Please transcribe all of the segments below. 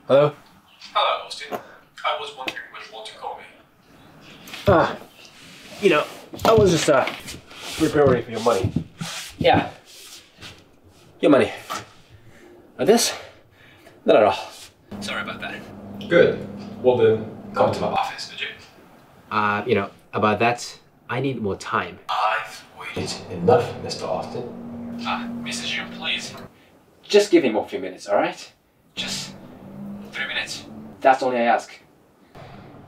Hello? Hello, Austin. I was wondering when you want to call me. I was just preparing for your money. Yeah. Your money. This? Not at all. Sorry about that. Good. Well then, come to my office, would you? About that, I need more time. I've waited enough, Mr. Austin. Mr. Jim, please. Just give him a few minutes, alright? Just 3 minutes. That's only I ask.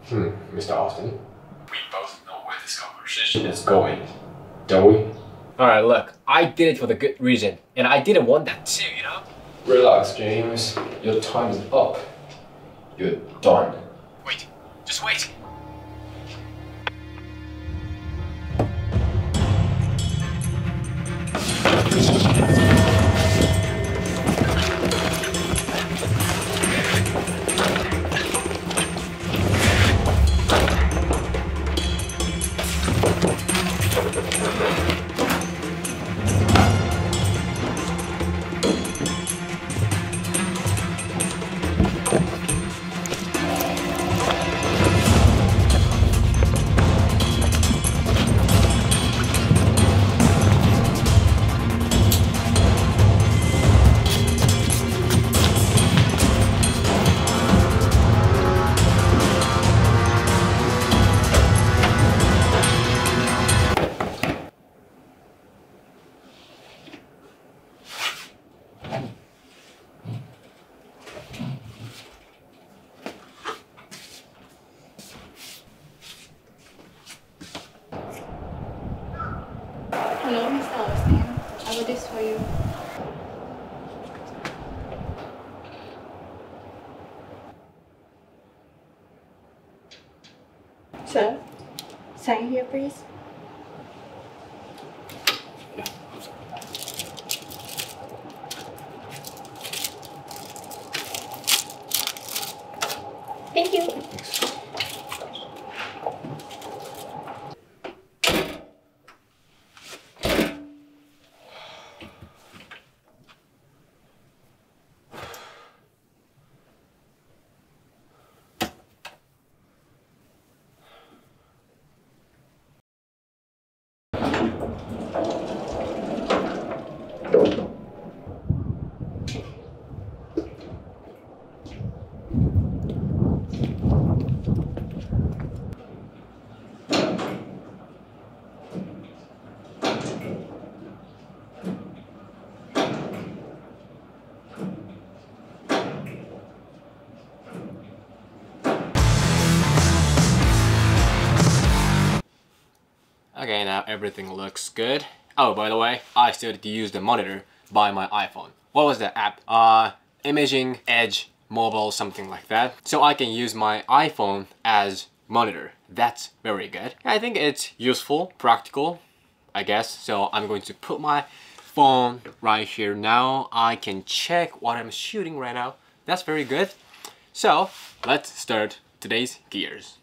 Mr. Austin. We both know where this conversation is going, don't we? Alright, look, I did it for the good reason, and I didn't want that too, you know? Relax, James. Your time is up. You're done. Wait, just wait. Hello, Mr. Austin. I got this for you. Sir, sign here, please. Thank you. Okay, now everything looks good. Oh, by the way, I still need to use the monitor by my iPhone. What was the app? Imaging Edge Mobile, something like that. So I can use my iPhone as monitor. That's very good. I think it's useful, practical, I guess. So I'm going to put my phone right here now. I can check what I'm shooting right now. That's very good. So let's start today's gears.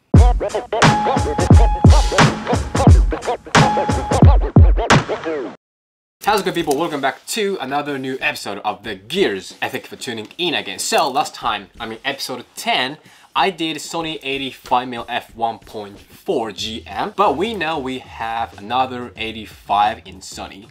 How's it good, people? Welcome back to another new episode of the Gears. Thank you for tuning in again. So last time, episode 10, I did Sony 85mm f1.4 GM, but we know we have another 85 in Sony.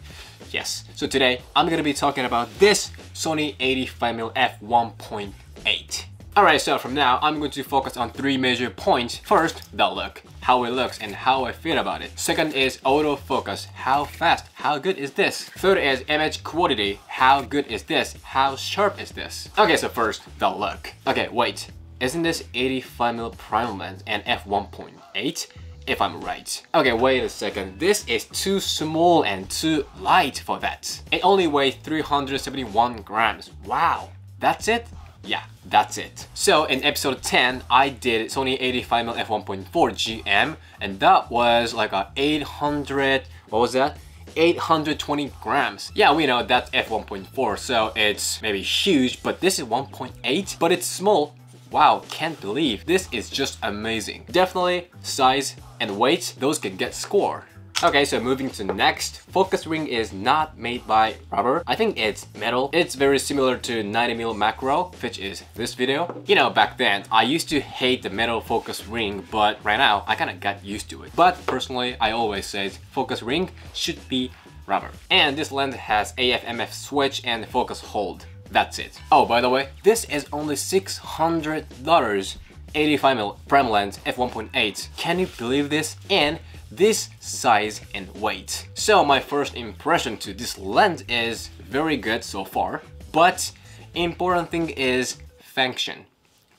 Yes, so today I'm gonna be talking about this Sony 85mm f1.8. Alright, so from now, I'm going to focus on 3 major points. First, the look, how it looks and how I feel about it. Second is autofocus, how fast, how good is this? Third is image quality, how good is this? How sharp is this? Okay, so first, the look. Okay, wait, isn't this 85mm prime lens and f1.8? If I'm right. Okay, wait a second, this is too small and too light for that. It only weighs 371 grams, wow, that's it? Yeah, that's it. So in episode 10, I did Sony 85mm f1.4 GM, and that was like a 800, what was that? 820 grams. Yeah, we know that's f1.4, so it's maybe huge, but this is 1.8, but it's small. Wow, can't believe. This is just amazing. Definitely size and weight, those can get score. Okay, so moving to next. Focus ring is not made by rubber. I think it's metal. It's very similar to 90mm macro, which is this video. You know, back then, I used to hate the metal focus ring, but right now, I kind of got used to it. But personally, I always say focus ring should be rubber. And this lens has AF/MF switch and focus hold. That's it. Oh, by the way, this is only $600. 85mm prime lens f1.8. Can you believe this? And this size and weight. So my first impression to this lens is very good so far, but important thing is function,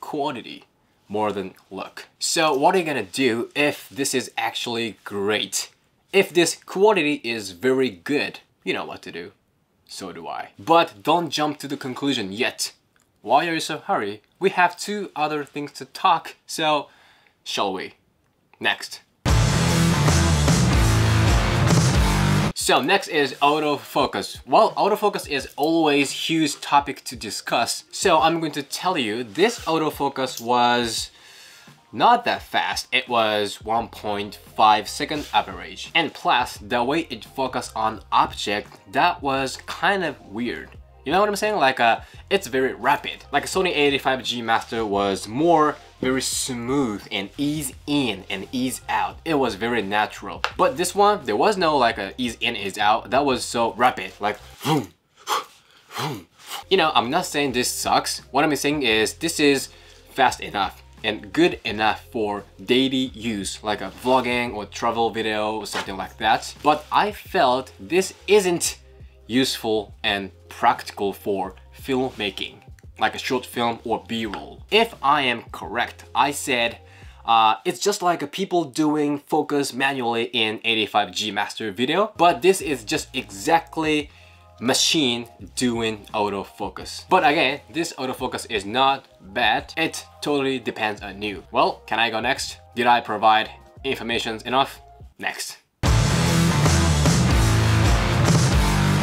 quality, more than look. So what are you gonna do if this is actually great? If this quality is very good, you know what to do. So do I. But don't jump to the conclusion yet. Why are you so hurry? We have 2 other things to talk, so shall we? Next. So next is autofocus. Well, autofocus is always huge topic to discuss. So I'm going to tell you this autofocus was not that fast. It was 1.5 second average. And plus, the way it focused on object, that was kind of weird. You know what I'm saying? Like, it's very rapid. Like a Sony A7III G Master was more very smooth and ease in and ease out. It was very natural. But this one, there was no like a ease in, ease out. That was so rapid, like, you know, I'm not saying this sucks. What I'm saying is this is fast enough and good enough for daily use, like a vlogging or travel video or something like that. But I felt this isn't useful and practical for filmmaking, like a short film or B-roll. If I am correct, I said it's just like a people doing focus manually in A7III G Master video, but this is just exactly machine doing autofocus. But again, this autofocus is not bad. It totally depends on you. Well, can I go next? Did I provide information enough? Next.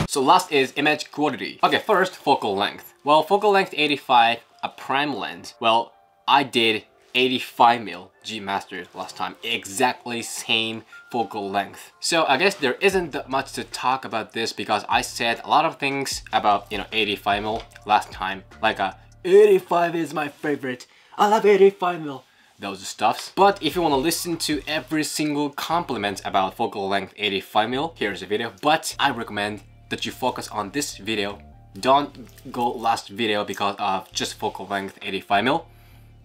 So last is image quality. Okay, first, focal length. Well, focal length 85, a prime lens. Well, I did 85mm G Master last time. Exactly same focal length. So I guess there isn't that much to talk about this because I said a lot of things about, you know, 85mm last time. Like 85 is my favorite. I love 85mm. Those stuffs. But if you want to listen to every single compliment about focal length 85mm, here's a video. But I recommend that you focus on this video. Don't go last video because of just focal length 85mm.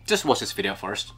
Just watch this video first,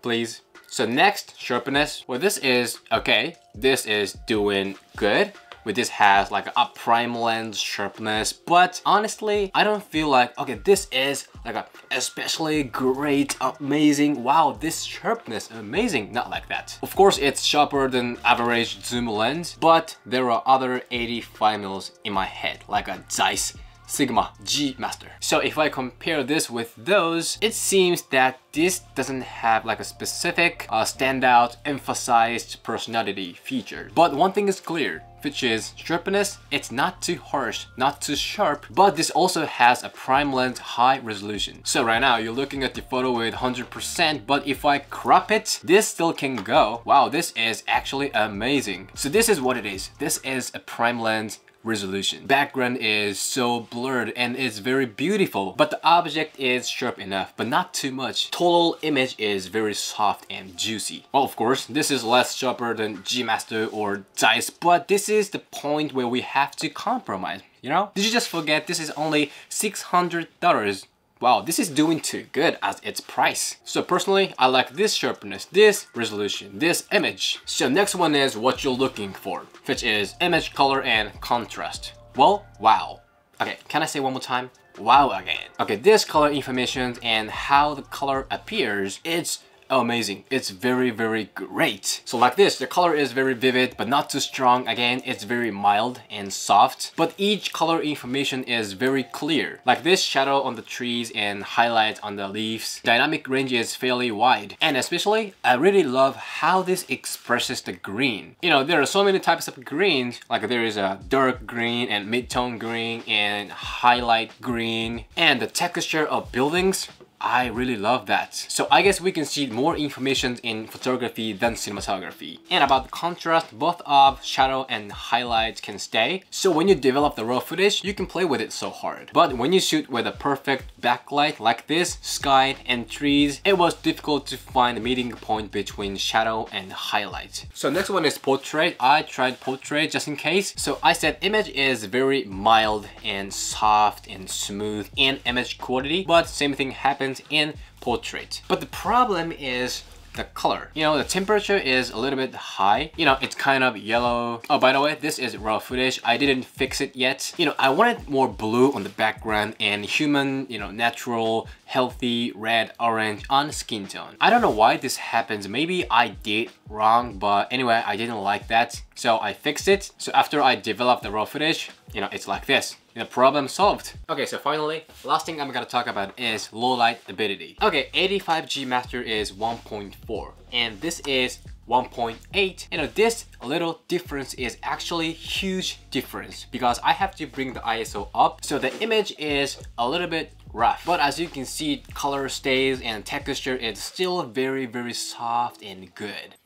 please. So next, sharpness. Well, this is okay. This is doing good. With this has like a prime lens sharpness, but honestly, I don't feel like, okay, this is like a especially great, amazing, wow, this sharpness, amazing, not like that. Of course, it's sharper than average zoom lens, but there are other 85mm in my head, like a Zeiss Sigma G Master. So if I compare this with those, it seems that this doesn't have like a specific standout emphasized personality feature. But one thing is clear, which is sharpness. It's not too harsh, not too sharp, but this also has a prime lens high resolution. So right now you're looking at the photo with 100%, but if I crop it, this still can go. Wow, this is actually amazing. So this is what it is. This is a prime lens resolution. Background is so blurred and it's very beautiful, but the object is sharp enough, but not too much. Total image is very soft and juicy. Well, of course, this is less sharper than G Master or Zeiss, but this is the point where we have to compromise, you know? Did you just forget this is only $600? Wow, this is doing too good as its price. So personally, I like this sharpness, this resolution, this image. So next one is what you're looking for, which is image color and contrast. Well, wow. Okay, can I say one more time? Wow again. Okay, this color information and how the color appears, it's amazing. It's very, very great. So like this, the color is very vivid, but not too strong. Again, it's very mild and soft, but each color information is very clear. Like this shadow on the trees and highlight on the leaves. Dynamic range is fairly wide. And especially, I really love how this expresses the green. You know, there are so many types of greens. Like there is a dark green and mid-tone green and highlight green. And the texture of buildings, I really love that. So I guess we can see more information in photography than cinematography. And about the contrast, both of shadow and highlights can stay. So when you develop the raw footage, you can play with it so hard. But when you shoot with a perfect backlight like this, sky and trees, it was difficult to find a meeting point between shadow and highlight. So next one is portrait. I tried portrait just in case. So I said image is very mild and soft and smooth in image quality, but same thing happens in portrait. But the problem is the color. You know, the temperature is a little bit high. You know, it's kind of yellow. Oh, by the way, this is raw footage. I didn't fix it yet. You know, I wanted more blue on the background and human, you know, natural, healthy red, orange on skin tone. I don't know why this happens. Maybe I did wrong, but anyway, I didn't like that. So I fixed it. So after I developed the raw footage, you know, it's like this. You know, problem solved. Okay, so finally, last thing I'm gonna talk about is low light ability. Okay, 85G Master is 1.4 and this is 1.8. You know, this little difference is actually huge difference because I have to bring the ISO up so the image is a little bit rough. But as you can see, color stays and texture is still very soft and good.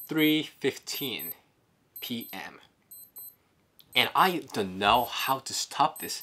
3:15 p.m. And I don't know how to stop this.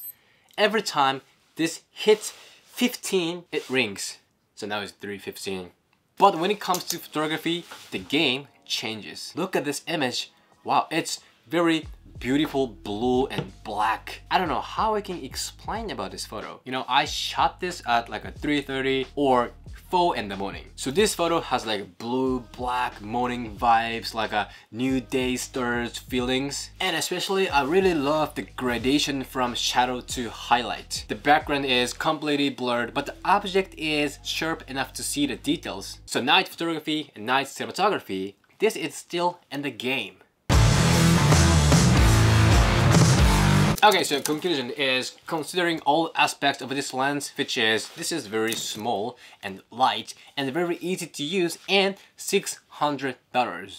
Every time this hits 15, it rings. So now it's 3:15. But when it comes to photography, the game changes. Look at this image. Wow, it's very beautiful blue and black. I don't know how I can explain about this photo. You know, I shot this at like a 3:30 or 4 in the morning. So this photo has like blue, black, morning vibes, like a new day starts feelings. And especially I really love the gradation from shadow to highlight. The background is completely blurred, but the object is sharp enough to see the details. So night photography and night cinematography, this is still in the game. Okay, so conclusion is considering all aspects of this lens, which is this is very small and light and very easy to use and $600.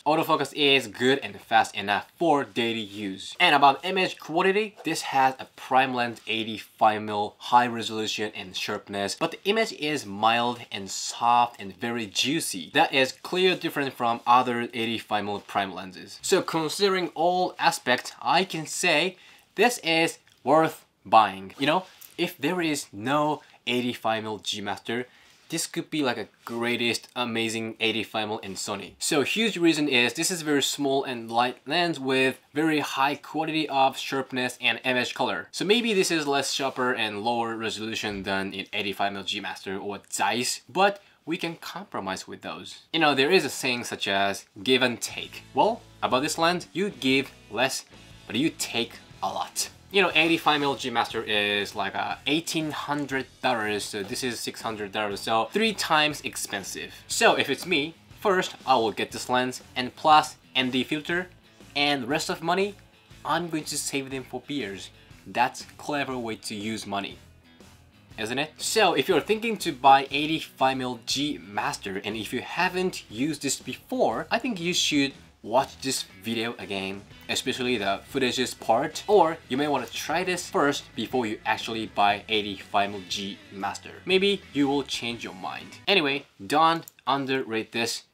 Autofocus is good and fast enough for daily use. And about image quality, this has a prime lens 85mm high resolution and sharpness, but the image is mild and soft and very juicy. That is clear different from other 85mm prime lenses. So considering all aspects, I can say this is worth buying. You know, if there is no 85mm G Master, this could be like a greatest amazing 85mm in Sony. So huge reason is this is very small and light lens with very high quality of sharpness and image color. So maybe this is less sharper and lower resolution than in 85mm G Master or Zeiss, but we can compromise with those. You know, there is a saying such as give and take. Well, about this lens, you give less, but you take a lot. You know, 85mm G Master is like $1,800, so this is $600, so 3 times expensive. So if it's me, first I will get this lens and plus ND filter, and rest of money, I'm going to save them for beers. That's a clever way to use money, isn't it? So if you're thinking to buy 85mm G Master and if you haven't used this before, I think you should watch this video again, especially the footages part, or you may want to try this first before you actually buy 85mm G Master. Maybe you will change your mind. Anyway, don't underrate this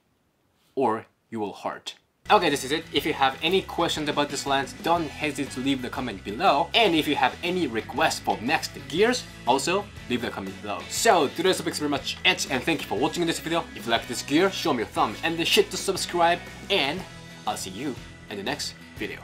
or you will hurt. Okay, this is it. If you have any questions about this lens, don't hesitate to leave the comment below. And if you have any requests for next gears, also leave the comment below. So today's topic is very much it, and thank you for watching this video. If you like this gear, show me a thumb and the shit to subscribe, and I'll see you in the next video.